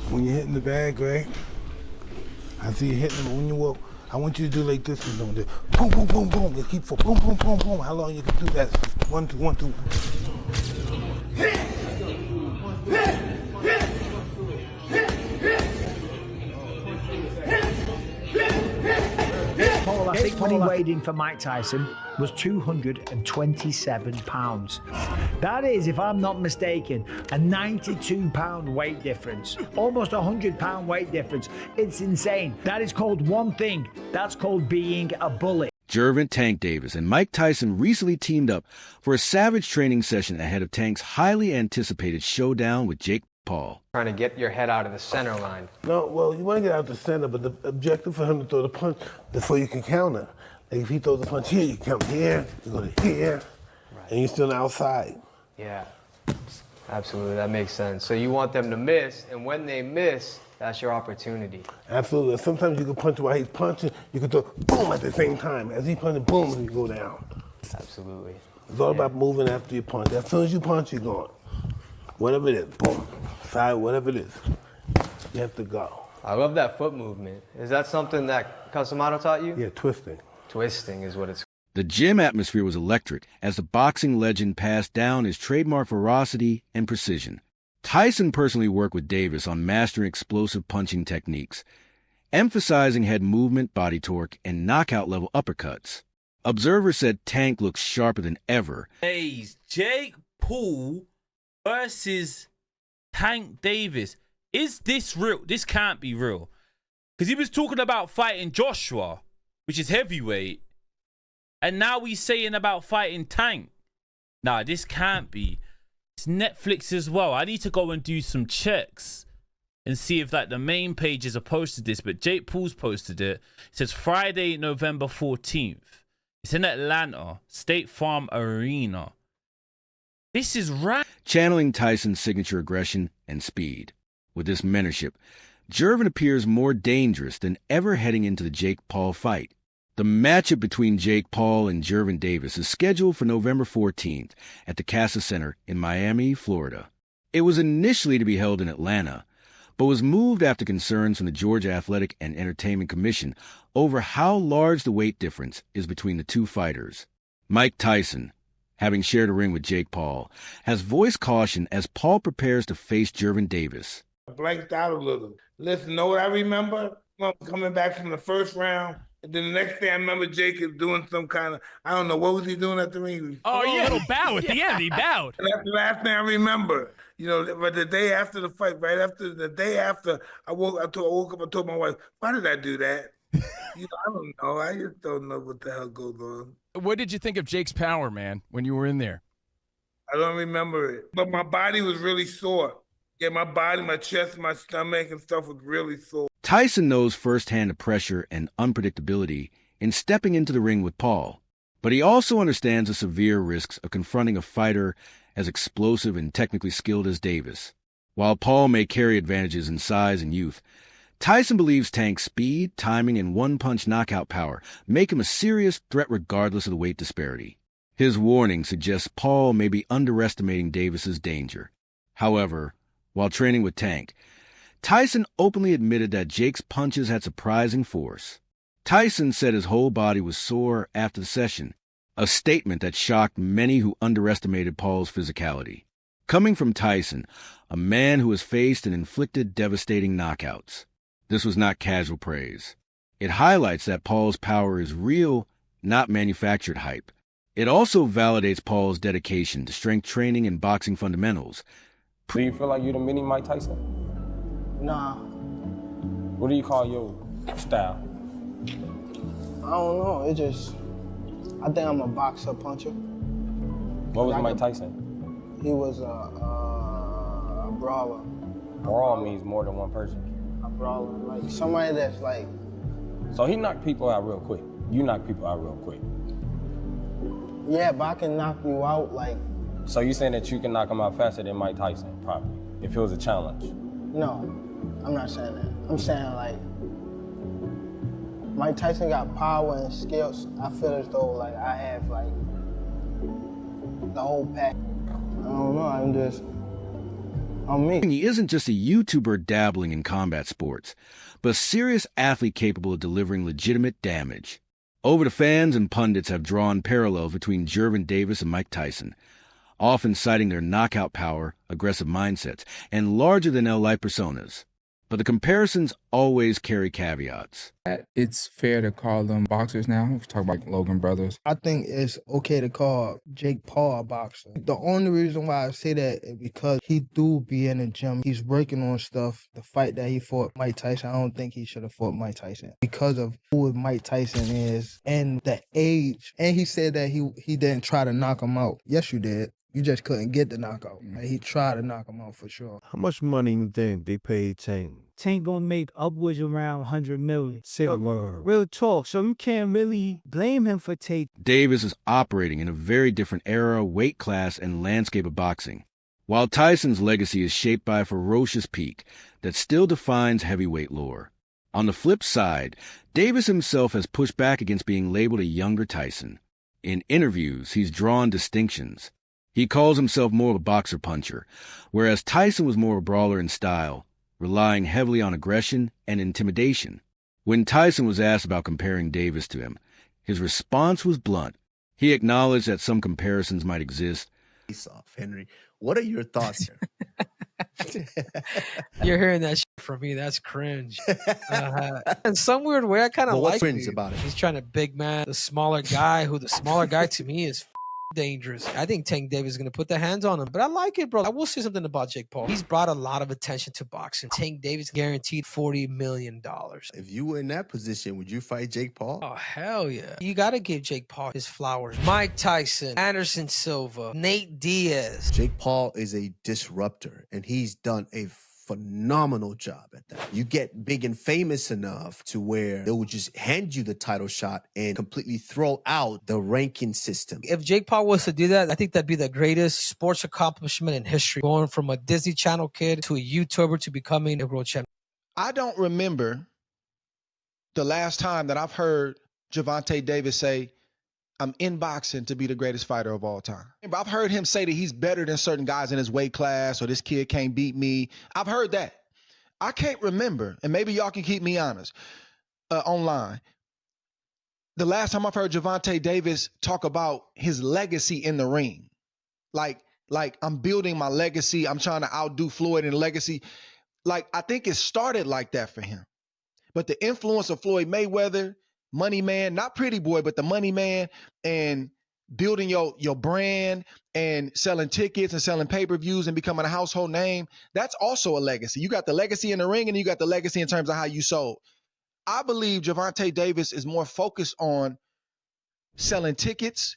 When you're hitting the bag, right? I see you hitting them. When you walk, I want you to do like this. Boom, boom, boom, boom. You keep for boom, boom, boom, boom. How long you can do that? 1, 2, 1, 2. Paul, I think when he weighed in for Mike Tyson was 227 pounds. That is, if I'm not mistaken, a 92-pound weight difference. Almost a 100-pound weight difference. It's insane. That is called one thing. That's called being a bully. Gervonta Tank Davis and Mike Tyson recently teamed up for a savage training session ahead of Tank's highly anticipated showdown with Jake Paul. Trying to get your head out of the center line. No, well, you want to get out the center, but the objective for him to throw the punch before you can counter. Like if he throws the punch here, you come here, you go to here, right. And you're still outside. Yeah, absolutely, that makes sense. So you want them to miss, and when they miss, that's your opportunity. Absolutely. Sometimes you can punch while he's punching, you can throw boom at the same time. As he punches, boom, you go down. Absolutely. It's all about moving after you punch. As soon as you punch, you're gone. Whatever it is, boom, side, whatever it is, you have to go. I love that foot movement. Is that something that Casamato taught you? Yeah, twisting. Twisting is what it's called. The gym atmosphere was electric as the boxing legend passed down his trademark ferocity and precision. Tyson personally worked with Davis on mastering explosive punching techniques, emphasizing head movement, body torque, and knockout-level uppercuts. Observers said Tank looks sharper than ever. Hey, Jake Paul versus Tank Davis. Is this real? This can't be real. Because he was talking about fighting Joshua, which is heavyweight, and now he's saying about fighting Tank. Nah, this can't be. It's Netflix as well. I need to go and do some checks and see if like the main pages have posted this, but Jake Paul's posted it. It says Friday, November 14th. It's in Atlanta, State Farm Arena. This is right. Channeling Tyson's signature aggression and speed. With this mentorship, Gervonta appears more dangerous than ever heading into the Jake Paul fight. The matchup between Jake Paul and Gervonta Davis is scheduled for November 14th at the Casa Center in Miami, Florida. It was initially to be held in Atlanta, but was moved after concerns from the Georgia Athletic and Entertainment Commission over how large the weight difference is between the two fighters. Mike Tyson, having shared a ring with Jake Paul, has voiced caution as Paul prepares to face Gervonta Davis. I blanked out a little. Listen, know what I remember? Coming back from the first round, and then the next day I remember Jake is doing some kind of, I don't know, what was he doing at the ring? Oh, yeah, a little bow at the end. He bowed. And that's the last thing I remember. You know, but the day after the fight, right after, the day after, I woke up and told my wife, why did I do that? You know, I don't know. I just don't know what the hell goes on. What did you think of Jake's power, man, when you were in there? I don't remember it. But my body was really sore. Yeah, my body, my chest, my stomach and stuff was really sore. Tyson knows firsthand the pressure and unpredictability in stepping into the ring with Paul, but he also understands the severe risks of confronting a fighter as explosive and technically skilled as Davis. While Paul may carry advantages in size and youth, Tyson believes Tank's speed, timing, and one-punch knockout power make him a serious threat regardless of the weight disparity. His warning suggests Paul may be underestimating Davis's danger. However, while training with Tank, Tyson openly admitted that Jake's punches had surprising force. Tyson said his whole body was sore after the session, a statement that shocked many who underestimated Paul's physicality. Coming from Tyson, a man who has faced and inflicted devastating knockouts, this was not casual praise. It highlights that Paul's power is real, not manufactured hype. It also validates Paul's dedication to strength training and boxing fundamentals. Do you feel like you're the mini Mike Tyson? Nah. What do you call your style? I don't know. It just, I think I'm a boxer puncher. What was Mike Tyson? He was a brawler. Brawl means more than one person. A brawler, like somebody that's like. So he knocked people out real quick. You knock people out real quick. Yeah, but I can knock you out like. So you saying that you can knock him out faster than Mike Tyson, probably, if it was a challenge? No, I'm not saying that. I'm saying like, Mike Tyson got power and skills. I feel as though like I have like the whole pack. I don't know, I'm me. He isn't just a YouTuber dabbling in combat sports, but a serious athlete capable of delivering legitimate damage. Over the fans and pundits have drawn parallels between Gervonta Davis and Mike Tyson, often citing their knockout power, aggressive mindsets, and larger-than-life personas. But the comparisons always carry caveats. It's fair to call them boxers now. We talk about Logan Brothers. I think it's okay to call Jake Paul a boxer. The only reason why I say that is because he do be in the gym. He's working on stuff. The fight that he fought Mike Tyson, I don't think he should have fought Mike Tyson because of who Mike Tyson is and the age. And he said that he didn't try to knock him out. Yes, you did. You just couldn't get the knockout. Like, he tried to knock him out for sure. How much money you think they paid Tank? Tank gonna make upwards around 100 million. Say a word. Real talk, so you can't really blame him for taking. Davis is operating in a very different era, weight class, and landscape of boxing. While Tyson's legacy is shaped by a ferocious peak that still defines heavyweight lore. On the flip side, Davis himself has pushed back against being labeled a younger Tyson. In interviews, he's drawn distinctions. He calls himself more of a boxer-puncher, whereas Tyson was more of a brawler in style, relying heavily on aggression and intimidation. When Tyson was asked about comparing Davis to him, his response was blunt. He acknowledged that some comparisons might exist. Henry, what are your thoughts here? You're hearing that shit from me. That's cringe. In some weird way, I kind of like cringe about it. He's trying to big man the smaller guy, who the smaller guy to me is dangerous. I think Tank Davis is going to put the hands on him, but I like it, bro. I will say something about Jake Paul. He's brought a lot of attention to boxing. Tank Davis guaranteed $40 million. If you were in that position, would you fight Jake Paul? Oh, hell yeah. You got to give Jake Paul his flowers. Mike Tyson, Anderson Silva, Nate Diaz. Jake Paul is a disruptor, and he's done a phenomenal job at that. You get big and famous enough to where they would just hand you the title shot and completely throw out the ranking system. If Jake Paul was to do that, I think that'd be the greatest sports accomplishment in history. Going from a Disney Channel kid to a YouTuber to becoming a world champion. I don't remember the last time that I've heard Gervonta Davis say, I'm in boxing to be the greatest fighter of all time. I've heard him say that he's better than certain guys in his weight class, or this kid can't beat me. I've heard that. I can't remember, and maybe y'all can keep me honest online. The last time I've heard Gervonta Davis talk about his legacy in the ring. Like I'm building my legacy. I'm trying to outdo Floyd in legacy. Like, I think it started like that for him. But the influence of Floyd Mayweather, Money Man, not Pretty Boy, but the Money Man, and building your brand and selling tickets and selling pay-per-views and becoming a household name, that's also a legacy. You got the legacy in the ring and you got the legacy in terms of how you sold. I believe Gervonta Davis is more focused on selling tickets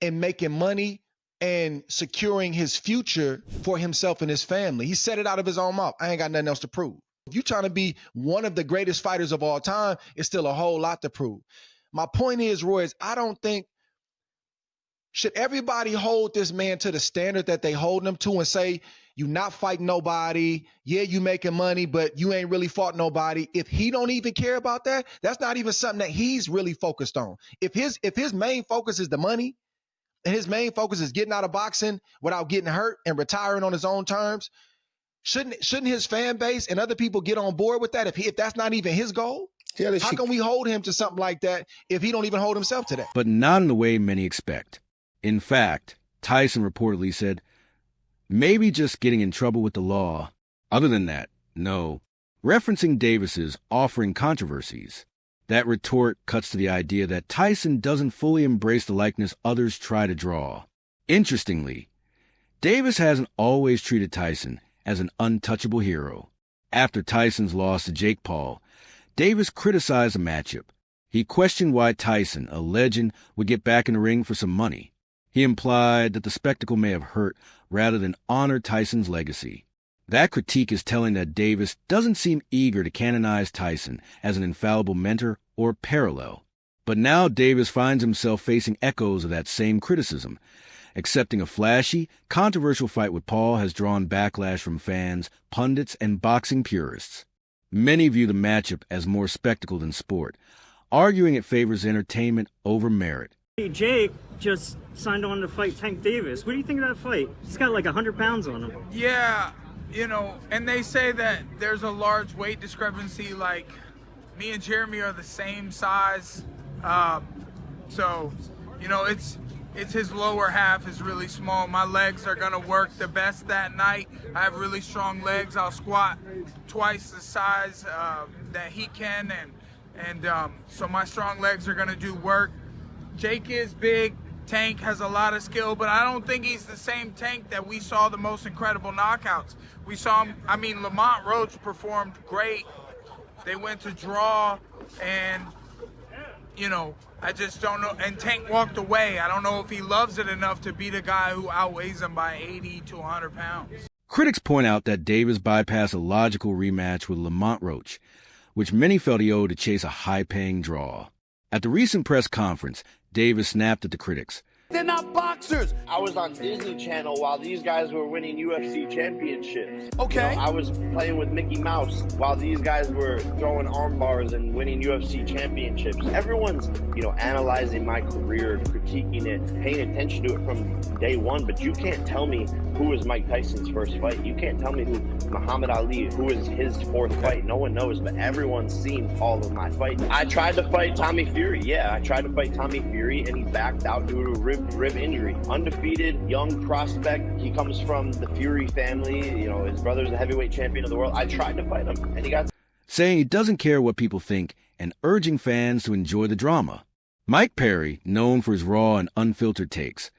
and making money and securing his future for himself and his family. He said it out of his own mouth. I ain't got nothing else to prove. If you're trying to be one of the greatest fighters of all time, it's still a whole lot to prove. My point is, Roy, I don't think, should everybody hold this man to the standard that they hold him to and say, you not fighting nobody, yeah, you making money, but you ain't really fought nobody. If he don't even care about that, that's not even something that he's really focused on. If his main focus is the money, and his main focus is getting out of boxing without getting hurt and retiring on his own terms, shouldn't his fan base and other people get on board with that if that's not even his goal? Yeah, how can we hold him to something like that if he don't even hold himself to that? But not in the way many expect. In fact, Tyson reportedly said, maybe just getting in trouble with the law. Other than that, no. Referencing Davis's offering controversies. That retort cuts to the idea that Tyson doesn't fully embrace the likeness others try to draw. Interestingly, Davis hasn't always treated Tyson as an untouchable hero. After Tyson's loss to Jake Paul, Davis criticized the matchup. He questioned why Tyson, a legend, would get back in the ring for some money. He implied that the spectacle may have hurt rather than honored Tyson's legacy. That critique is telling that Davis doesn't seem eager to canonize Tyson as an infallible mentor or parallel. But now Davis finds himself facing echoes of that same criticism. Accepting a flashy, controversial fight with Paul has drawn backlash from fans, pundits, and boxing purists. Many view the matchup as more spectacle than sport, arguing it favors entertainment over merit. Jake just signed on to fight Tank Davis. What do you think of that fight? He's got like 100 pounds on him. Yeah, You know, and they say that there's a large weight discrepancy. Like, me and Jeremy are the same size. So, you know, it's his lower half is really small. My legs are gonna work the best that night. I have really strong legs. I'll squat twice the size that he can, and so my strong legs are gonna do work. Jake is big. Tank has a lot of skill, but I don't think he's the same Tank that we saw the most incredible knockouts. We saw him, I mean, Lamont Roach performed great. They went to draw, and, you know, I just don't know. And Tank walked away. I don't know if he loves it enough to beat a guy who outweighs him by 80 to 100 pounds. Critics point out that Davis bypassed a logical rematch with Lamont Roach, which many felt he owed to chase a high-paying draw. At the recent press conference, Davis snapped at the critics. They're not boxers. I was on Disney Channel while these guys were winning UFC championships. Okay. You know, I was playing with Mickey Mouse while these guys were throwing arm bars and winning UFC championships. Everyone's, you know, analyzing my career, critiquing it, paying attention to it from day one, but you can't tell me who was Mike Tyson's first fight. You can't tell me who Muhammad Ali, who was his fourth fight. No one knows, but everyone's seen all of my fights. I tried to fight Tommy Fury. Yeah, I tried to fight Tommy Fury, and he backed out due to a rib injury. Undefeated, young prospect. He comes from the Fury family. You know, his brother's the heavyweight champion of the world. I tried to fight him, and he got... Saying he doesn't care what people think and urging fans to enjoy the drama. Mike Perry, known for his raw and unfiltered takes,